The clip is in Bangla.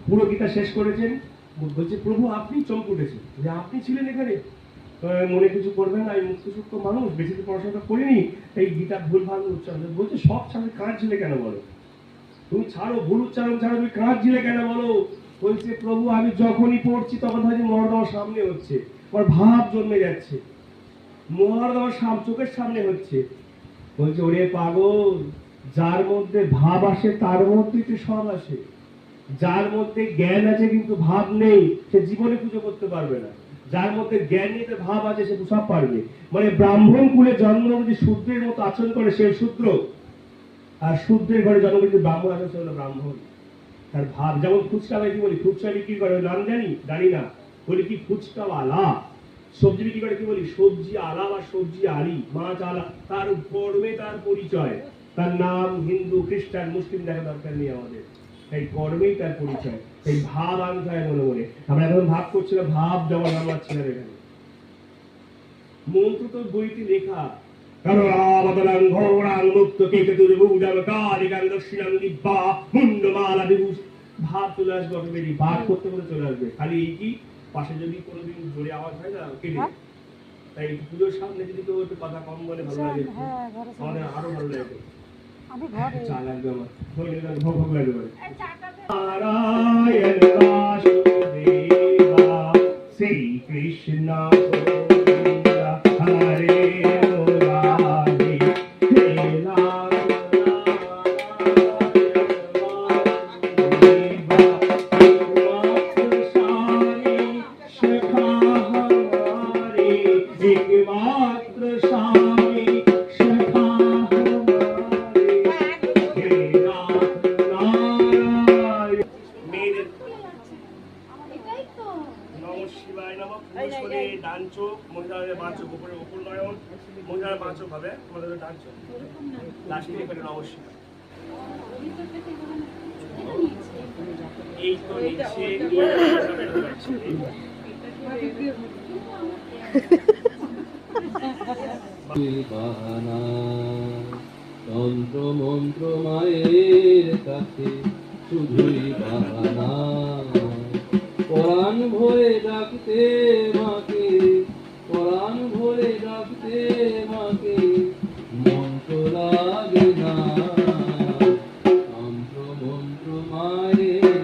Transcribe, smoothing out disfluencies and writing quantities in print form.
পুরো গীতা শেষ করেছেন, বলছে প্রভু আপনি চমকে উঠেছেন যে আপনি ছিলেন এখানে। তো মনে কিছু করবেন না, আমি মুক্তসূক্ষ্ম মানুষ, বেশি তো পড়াশোনা করিনি, এই গীতা ভুলভাল উচ্চারণ বলছে। সব ছাড়ে কাঁদছিলে কেন বলো? তুমি ছাড়ো, ভুল উচ্চারণ ছাড়ো, তুমি কাঁদছিলে কেন বলো? বলছে প্রভু আমি যখনই পড়ছি তখন ভাবছি মহারাজ সামনে হচ্ছে, আমার ভাব জন্মে যাচ্ছে, মহারাজ চোখের সামনে হচ্ছে। বলছে ওরে পাগল, যার মধ্যে ভাব আসে তার মধ্যে তো সব আসে। যার মধ্যে জ্ঞান আছে কিন্তু ভাব নেই, সে জীবনে পুজো করতে পারবে না। যার মধ্যে জ্ঞান নেই ভাব আছে, সে সব পারবে। মানে ব্রাহ্মণ কুলে জন্ম যদি শূদ্রের মতো আচরণ করে সে শূদ্র, আর শূদ্রের ঘরে জন্ম যদি ব্রাহ্মণ আসে সে হলো ব্রাহ্মণ। তার ভাব যেমন ফুচকা কি বলি, ফুচকা বিক্রি করে নাম জানি না, বলি কি ফুচকাওয়ালা। সবজি বিক্রি করে কি বলি, সবজি আলা বা সবজি আলি, মাছ আলা। তার কর্মে তার পরিচয়, তার নাম হিন্দু খ্রিস্টান মুসলিম দেখা দরকার নেই আমাদের, এই কর্মেই তার পরিচয়। এই ভাব আনতে হয় মনে মনে। আমরা এখন ভাব করছিলাম, ভাব যেমন নামাচ্ছিলাম এখানে। মন্ত্র তো বইতে লেখা, কারণ আবাদলাং ঘোরাং মুক্ত কেতুর্ভুজাং কালিকাং দর্শিনাং দিব্যা মুন্ডমালা বিভূষ। ভাব চলে আসবে অটোমেটিক, ভাব করতে করতে চলে আসবে। খালি এই কি পাশে যদি কোনোদিন জোরে আওয়াজ হয় না কেটে, তাই পুজোর সামনে যদি কেউ একটু কথা কম বলে ভালো লাগে, আমাদের আরো ভালো লাগে। চা লাগবে আমার, ভোগ ভোগ লাগবে। নারায়ণ বাসুদেবা শ্রী কৃষ্ণ গোবিন্দা হরে মুরারি হে রাম একমাত্র স্বামী সখা হমারে হে নাথ নারায়ণ। মেয়েদের নমঃ শিবায় নমঃ পুরুষ করে ডান চোখ, মহিলাদের বাঁ চোখ উপরে উপর নয়ন, মহিলাদের বাঁ চোখ হবে, আমাদের ডান চোখ লাস্টে করে নমঃ শিবায়। এই তো নিচে বাহানা তন্ত্র মন্ত্র মায়ের কাছে শুধুই বাহানা, পরাণ ভরে ডাকতে মাকে, পরাণ ভরে ডাকতে মাকে, মন্ত্র লাগে না তন্ত্র মন্ত্র মায়ের